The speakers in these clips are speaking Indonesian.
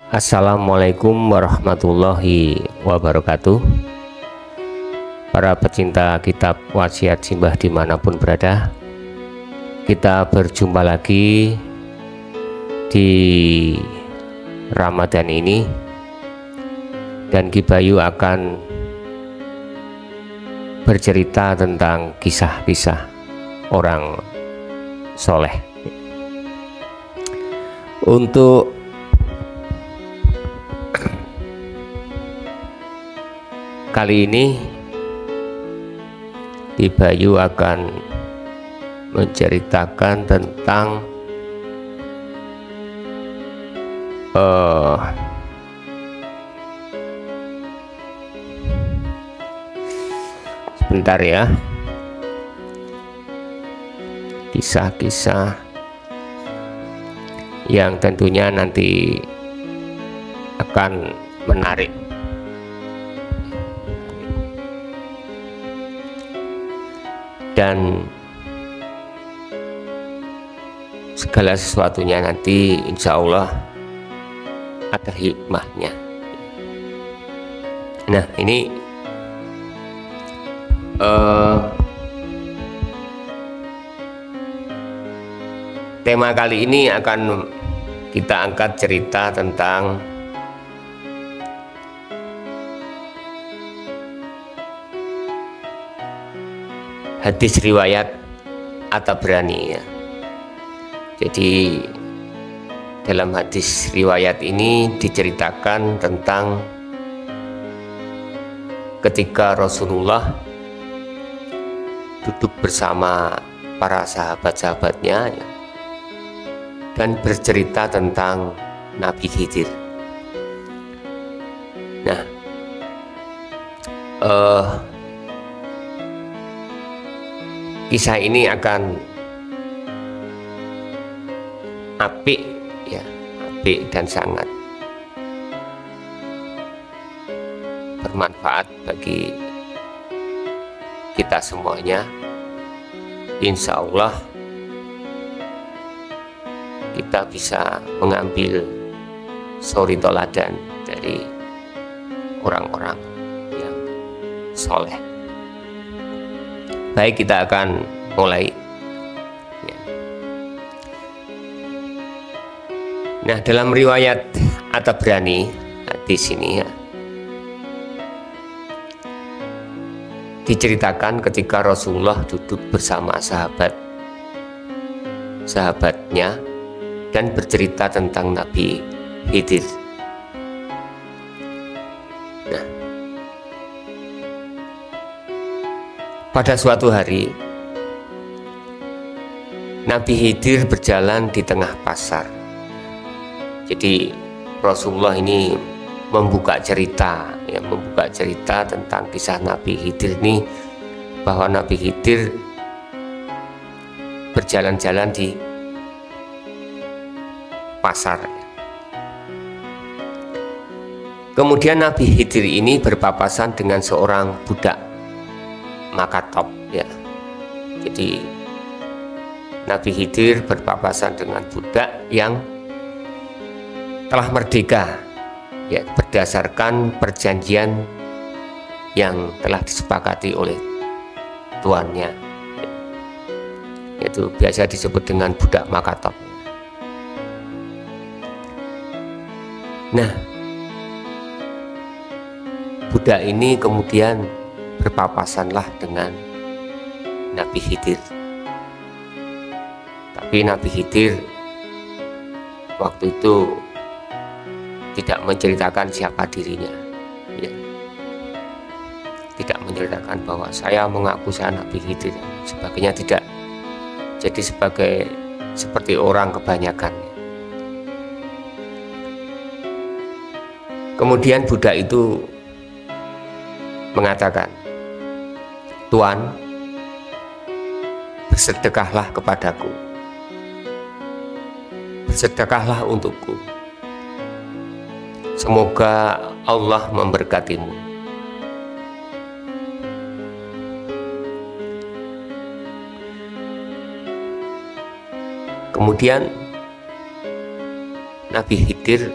Assalamualaikum warahmatullahi wabarakatuh. Para pecinta kitab wasiat simbah dimanapun berada, kita berjumpa lagi di Ramadan ini, dan Ki Bayu akan bercerita tentang kisah-kisah orang soleh. Untuk kali ini Ki Bayu akan menceritakan tentang sebentar ya, kisah-kisah yang tentunya nanti akan menarik. Dan segala sesuatunya nanti insya Allah ada hikmahnya. Nah, ini tema kali ini akan kita angkat cerita tentang hadis riwayat At-Tabrani ya. Jadi dalam hadis riwayat ini diceritakan tentang ketika Rasulullah duduk bersama para sahabat-sahabatnya ya, dan bercerita tentang Nabi Khidir. Nah, kisah ini akan apik ya, apik dan sangat bermanfaat bagi kita semuanya. Insya Allah kita bisa mengambil suri toladan dari orang-orang yang soleh. Baik, kita akan mulai ya. Nah, dalam riwayat At-Tabrani hadis ini ya, diceritakan ketika Rasulullah duduk bersama sahabatnya dan bercerita tentang Nabi Khidir. Nah, pada suatu hari Nabi Khidir berjalan di tengah pasar. Jadi Rasulullah ini membuka cerita tentang kisah Nabi Khidir ini, bahwa Nabi Khidir berjalan-jalan di pasar. Kemudian Nabi Khidir ini berpapasan dengan seorang budak Makatop ya. Jadi Nabi Khidir berpapasan dengan budak yang telah merdeka ya, berdasarkan perjanjian yang telah disepakati oleh tuannya, yaitu biasa disebut dengan budak Makatop. Nah, budak ini kemudian berpapasanlah dengan Nabi Khidir. Tapi Nabi Khidir waktu itu tidak menceritakan siapa dirinya ya. Tidak menceritakan bahwa saya mengaku saya Nabi Khidir, sebagainya, tidak. Jadi seperti orang kebanyakan. Kemudian budak itu mengatakan, "Tuan, bersedekahlah kepadaku, bersedekahlah untukku. Semoga Allah memberkatimu." Kemudian Nabi Khidir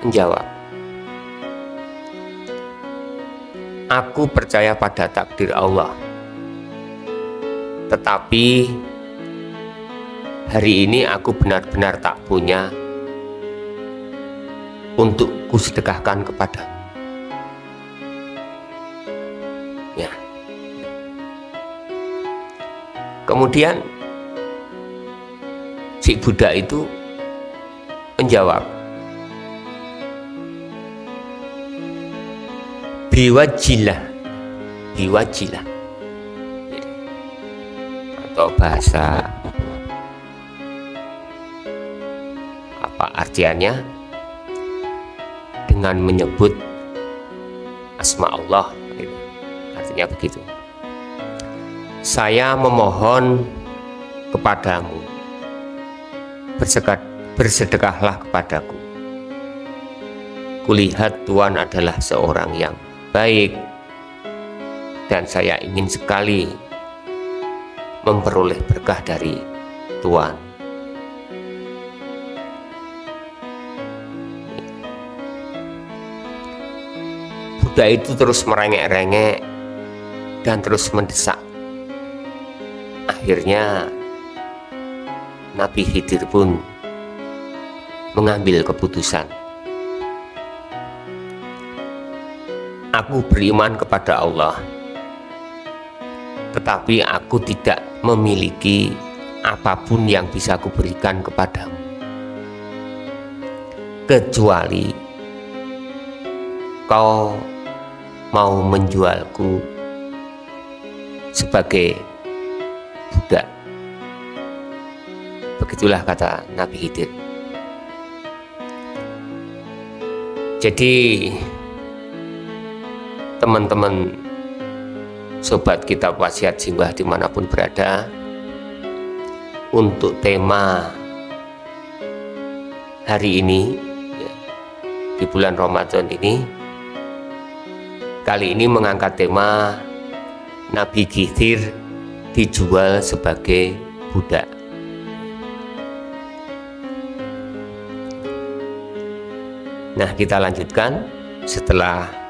menjawab, aku percaya pada takdir Allah, tetapi hari ini aku benar-benar tak punya untuk kusedekahkan kepada. Ya. Kemudian si budak itu menjawab, biwajilah, biwajilah, atau bahasa apa artiannya, dengan menyebut asma Allah, artinya begitu. Saya memohon kepadamu, bersedekahlah kepadaku. Kulihat Tuhan adalah seorang yang baik, dan saya ingin sekali memperoleh berkah dari Tuhan. Budak itu terus merengek-rengek dan terus mendesak. Akhirnya Nabi Khidir pun mengambil keputusan. Aku beriman kepada Allah, tetapi aku tidak memiliki apapun yang bisa kuberikan kepadamu, kecuali kau mau menjualku sebagai budak. Begitulah kata Nabi Khidir. Jadi teman-teman sobat kitab wasiat simbah dimanapun berada, untuk tema hari ini ya, di bulan Ramadan ini, kali ini mengangkat tema Nabi Khidir dijual sebagai budak. Nah, kita lanjutkan setelah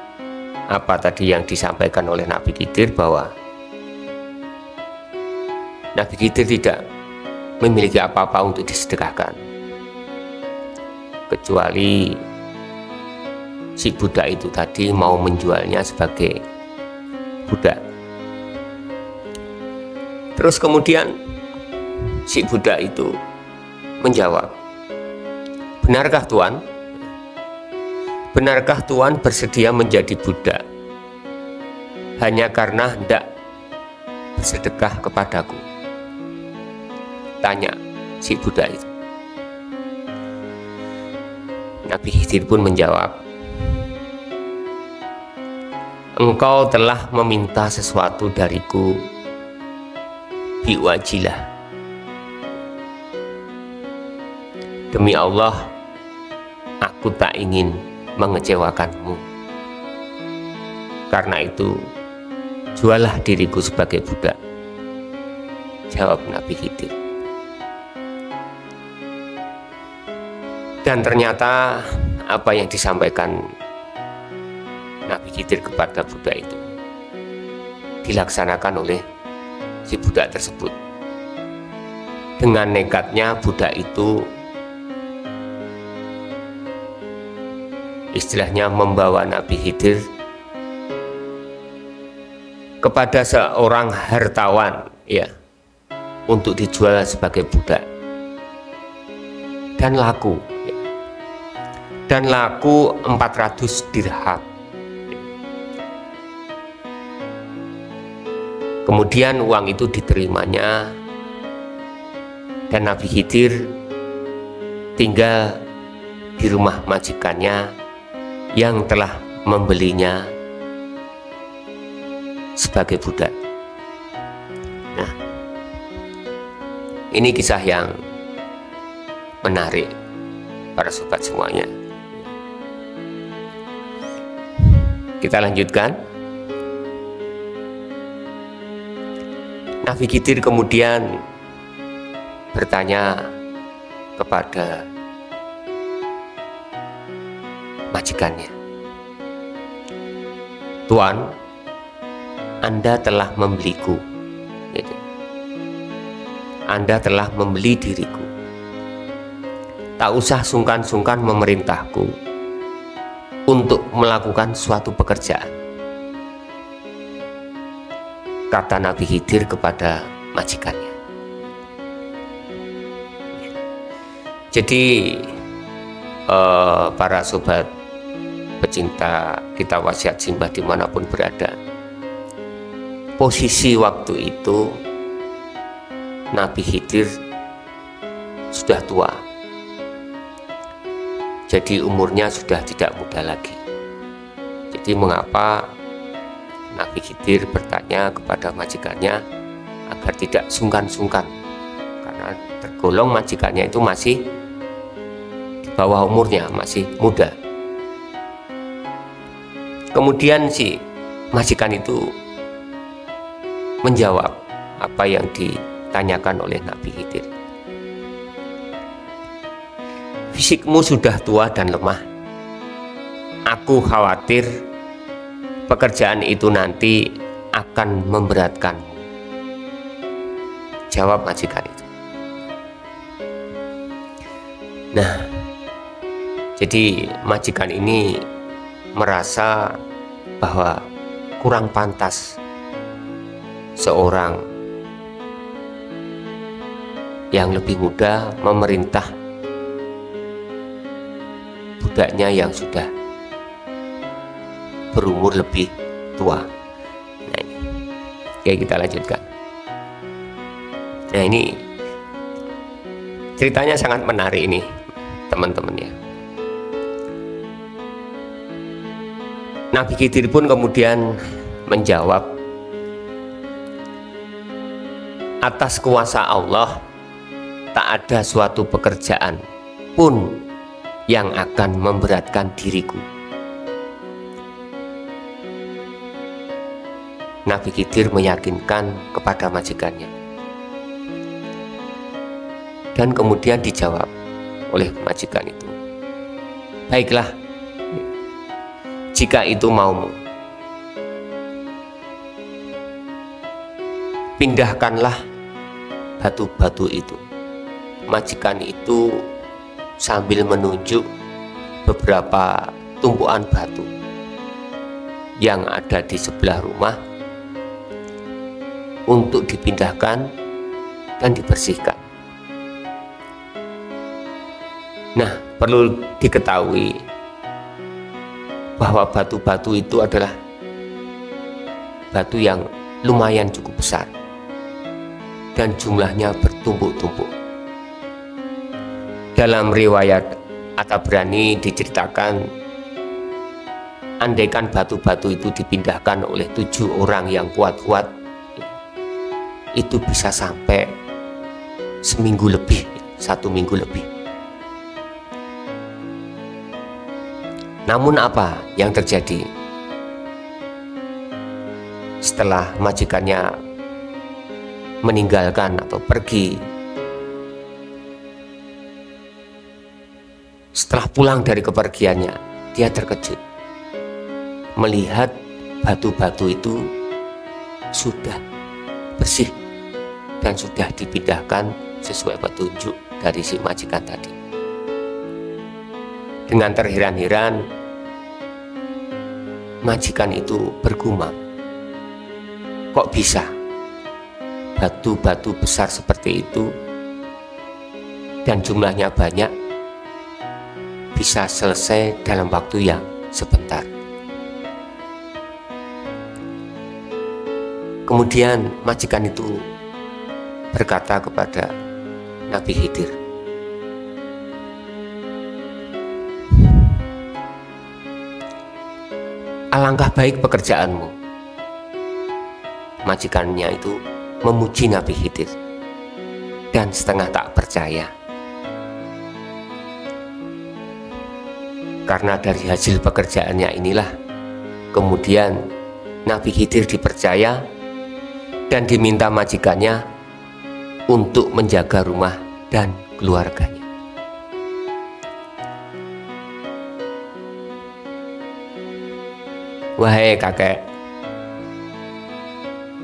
apa tadi yang disampaikan oleh Nabi Khidir, bahwa Nabi Khidir tidak memiliki apa-apa untuk disedekahkan, kecuali si budak itu tadi mau menjualnya sebagai budak. Terus kemudian si budak itu menjawab, benarkah Tuan? Benarkah Tuan bersedia menjadi budak hanya karena hendak bersedekah kepadaku? Tanya si budak itu. Nabi Khidir pun menjawab, engkau telah meminta sesuatu dariku biwajilah. Demi Allah, aku tak ingin mengecewakanmu. Karena itu, jualah diriku sebagai budak, jawab Nabi Khidir. Dan ternyata apa yang disampaikan Nabi Khidir kepada budak itu dilaksanakan oleh si budak tersebut. Dengan nekatnya budak itu istilahnya membawa Nabi Khidir kepada seorang hartawan ya, untuk dijual sebagai budak, dan laku ya. Dan laku 400 dirham. Kemudian uang itu diterimanya, dan Nabi Khidir tinggal di rumah majikannya yang telah membelinya sebagai budak. Nah, ini kisah yang menarik para sobat semuanya. Kita lanjutkan. Nabi Khidir kemudian bertanya kepada majikannya, "Tuan, Anda telah membeliku, Anda telah membeli diriku. Tak usah sungkan-sungkan memerintahku untuk melakukan suatu pekerjaan," kata Nabi Khidir kepada majikannya. Jadi para sobat pecinta kitab wasiat Simbah dimanapun berada, posisi waktu itu Nabi Khidir sudah tua, jadi umurnya sudah tidak muda lagi. Jadi mengapa Nabi Khidir bertanya kepada majikannya agar tidak sungkan-sungkan, karena tergolong majikannya itu masih di bawah umurnya, masih muda. Kemudian si majikan itu menjawab apa yang ditanyakan oleh Nabi Khidir. "Fisikmu sudah tua dan lemah. Aku khawatir pekerjaan itu nanti akan memberatkanmu," jawab majikan itu. Nah, jadi majikan ini merasa bahwa kurang pantas seorang yang lebih muda memerintah budaknya yang sudah berumur lebih tua. Nah, ini. Oke, kita lanjutkan. Nah, ini ceritanya sangat menarik ini, teman-teman ya. Nabi Khidir pun kemudian menjawab, "Atas kuasa Allah, tak ada suatu pekerjaan pun yang akan memberatkan diriku." Nabi Khidir meyakinkan kepada majikannya, dan kemudian dijawab oleh majikan itu, "Baiklah, jika itu maumu, pindahkanlah batu-batu itu." Majikan itu sambil menunjuk beberapa tumpuan batu yang ada di sebelah rumah untuk dipindahkan dan dibersihkan. Nah, perlu diketahui bahwa batu-batu itu adalah batu yang lumayan cukup besar dan jumlahnya bertumpuk-tumpuk. Dalam riwayat At-Tabrani diceritakan, andaikan batu-batu itu dipindahkan oleh 7 orang yang kuat-kuat, itu bisa sampai seminggu lebih, 1 minggu lebih. Namun apa yang terjadi? Setelah majikannya meninggalkan atau pergi, setelah pulang dari kepergiannya, dia terkejut melihat batu-batu itu sudah bersih dan sudah dipindahkan sesuai petunjuk dari si majikan tadi. Dengan terheran-heran, majikan itu bergumam, kok bisa batu-batu besar seperti itu dan jumlahnya banyak bisa selesai dalam waktu yang sebentar. Kemudian majikan itu berkata kepada Nabi Khidir, "Alangkah baik pekerjaanmu." Majikannya itu memuji Nabi Khidir dan setengah tak percaya, karena dari hasil pekerjaannya inilah kemudian Nabi Khidir dipercaya dan diminta majikannya untuk menjaga rumah dan keluarganya. Wahai kakek,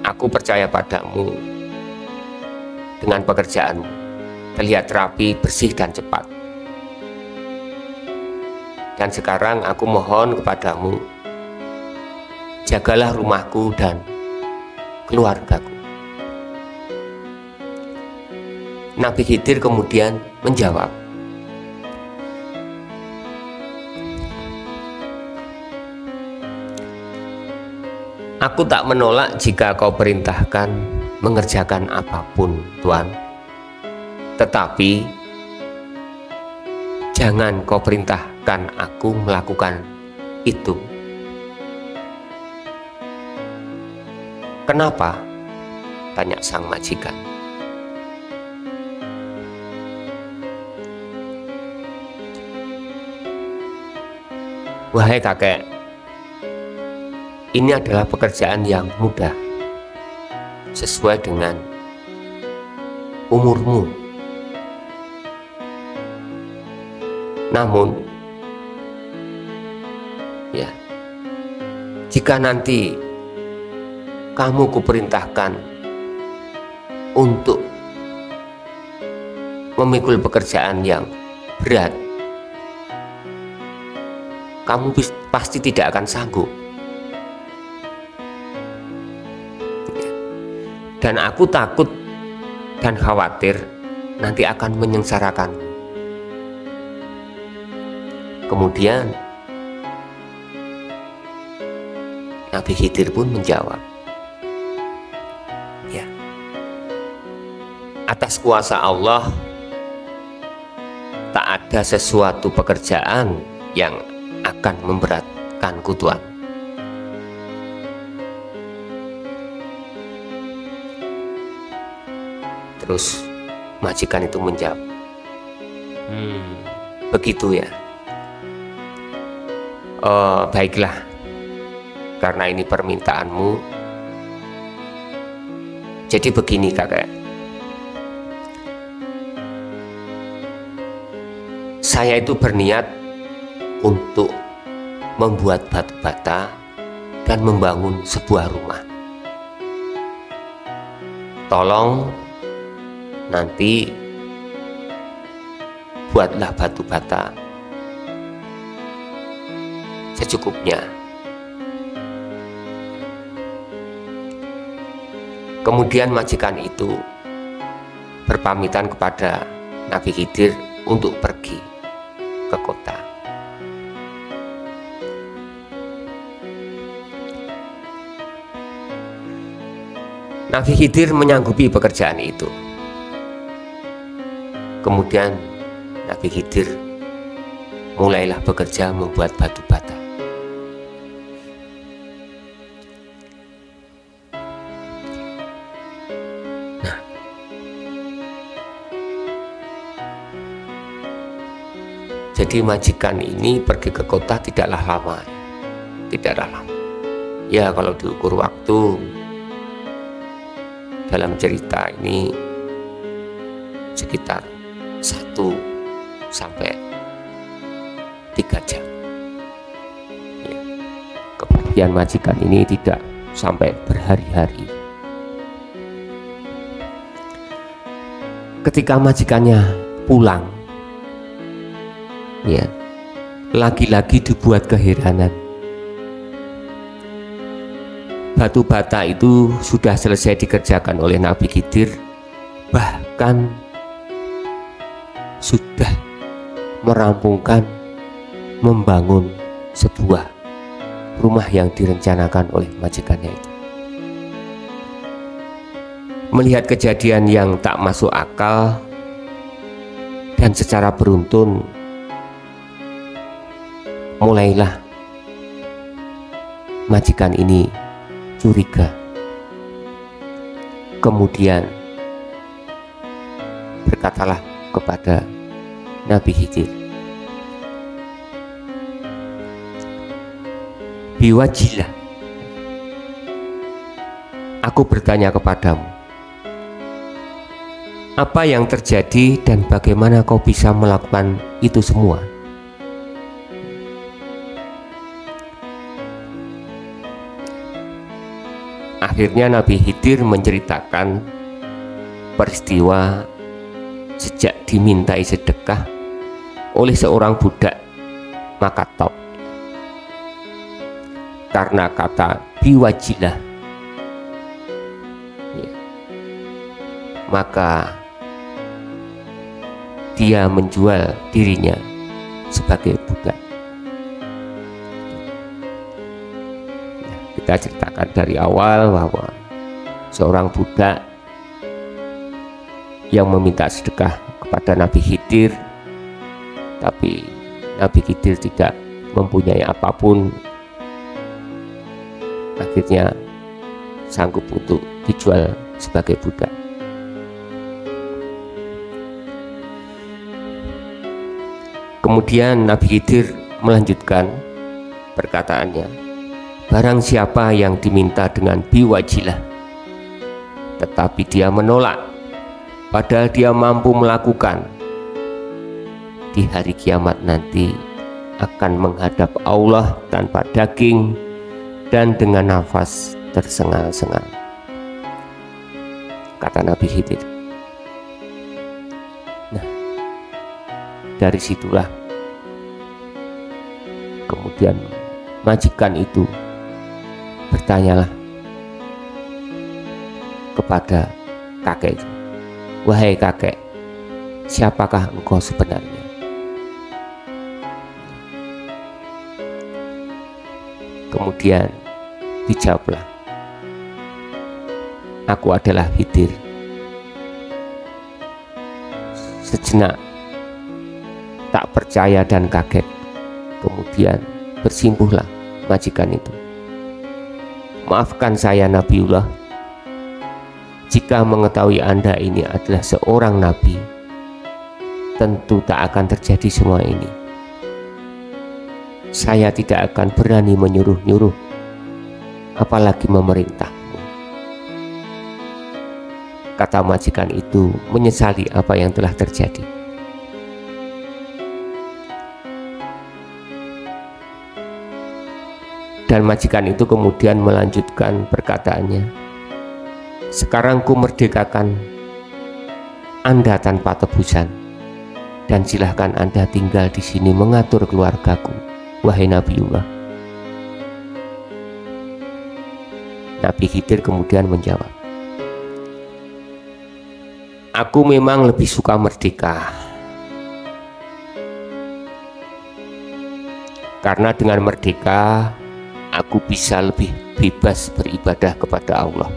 aku percaya padamu dengan pekerjaanmu. Terlihat rapi, bersih, dan cepat. Dan sekarang aku mohon kepadamu, jagalah rumahku dan keluargaku. Nabi Khidir kemudian menjawab, aku tak menolak jika kau perintahkan mengerjakan apapun, Tuan. Tetapi jangan kau perintahkan aku melakukan itu. Kenapa? Tanya sang majikan. Wahai kakek, ini adalah pekerjaan yang mudah, sesuai dengan umurmu. Namun, ya, jika nanti kamu kuperintahkan untuk memikul pekerjaan yang berat, kamu pasti tidak akan sanggup. Dan aku takut dan khawatir nanti akan menyengsarakan. Kemudian Nabi Khidir pun menjawab, ya, atas kuasa Allah tak ada sesuatu pekerjaan yang akan memberatkanku, Tuan. Terus majikan itu menjawab, begitu ya. Baiklah, karena ini permintaanmu, jadi begini kakek, saya itu berniat untuk membuat batu bata dan membangun sebuah rumah. Tolong nanti buatlah batu bata secukupnya. Kemudian majikan itu berpamitan kepada Nabi Khidir untuk pergi ke kota. Nabi Khidir menyanggupi pekerjaan itu. Kemudian Nabi Khidir mulailah bekerja membuat batu bata. Nah, jadi majikan ini pergi ke kota tidaklah lama, tidaklah lama. Ya, kalau diukur waktu dalam cerita ini sekitar 1 sampai 3 jam. Ya. Kepergian majikan ini tidak sampai berhari-hari. Ketika majikannya pulang, ya, lagi-lagi dibuat keheranan. Batu bata itu sudah selesai dikerjakan oleh Nabi Khidir, bahkan sudah merampungkan membangun sebuah rumah yang direncanakan oleh majikannya itu. Melihat kejadian yang tak masuk akal dan secara beruntun, mulailah majikan ini curiga. Kemudian berkatalah kepada Nabi Khidir, biwajilah, aku bertanya kepadamu, apa yang terjadi dan bagaimana kau bisa melakukan itu semua? Akhirnya Nabi Khidir menceritakan peristiwa sejak dimintai sedekah oleh seorang budak Makatop karena kata biwajilah, ya, maka dia menjual dirinya sebagai budak. Ya, kita ceritakan dari awal bahwa seorang budak yang meminta sedekah kepada Nabi Khidir, tapi Nabi Khidir tidak mempunyai apapun, akhirnya sanggup untuk dijual sebagai budak. Kemudian Nabi Khidir melanjutkan perkataannya, barang siapa yang diminta dengan biwajilah tetapi dia menolak, padahal dia mampu melakukan, di hari kiamat nanti akan menghadap Allah tanpa daging dan dengan nafas tersengal-sengal, kata Nabi Khidir. Nah, dari situlah kemudian majikan itu bertanyalah kepada kakek, wahai kakek, siapakah engkau sebenarnya? Kemudian dijawablah, aku adalah Khidir. Sejenak tak percaya dan kaget, kemudian bersimpuhlah majikan itu, maafkan saya Nabiullah, jika mengetahui Anda ini adalah seorang nabi, tentu tak akan terjadi semua ini. Saya tidak akan berani menyuruh-nyuruh, apalagi memerintahmu. Kata majikan itu menyesali apa yang telah terjadi. Dan majikan itu kemudian melanjutkan perkataannya, sekarang ku merdekakan Anda tanpa tebusan, dan silahkan Anda tinggal di sini mengatur keluargaku, wahai Nabiullah. Nabi Khidir kemudian menjawab, aku memang lebih suka merdeka, karena dengan merdeka aku bisa lebih bebas beribadah kepada Allah,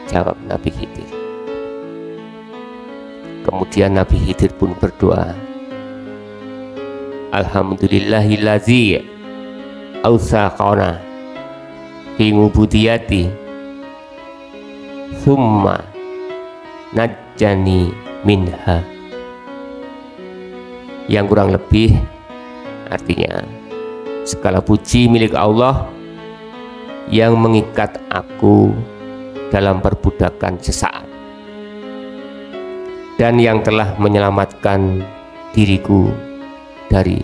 jawab Nabi Khidir. Kemudian Nabi Khidir pun berdoa, alhamdulillahillazi awsaqana fi ngubudiyati thumma najjani minha. Yang kurang lebih artinya, segala puji milik Allah yang mengikat aku dalam perbudakan sesaat dan yang telah menyelamatkan diriku dari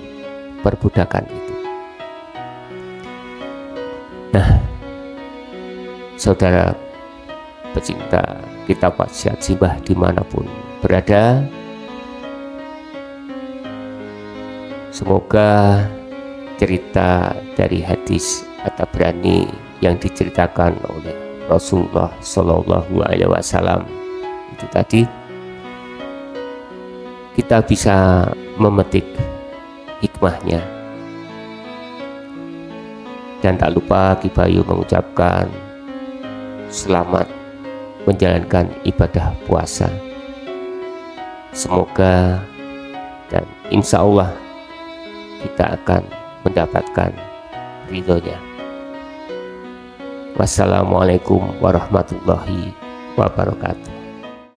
perbudakan itu. Nah, saudara pecinta kitab wasiat Simbah dimanapun berada, semoga cerita dari hadis At-Tabrani yang diceritakan oleh Rasulullah Shallallahu Alaihi Wasallam itu tadi, kita bisa memetik hikmahnya. Dan tak lupa Ki Bayu mengucapkan selamat menjalankan ibadah puasa. Semoga dan insya Allah kita akan mendapatkan ridhonya. Wassalamualaikum warahmatullahi wabarakatuh.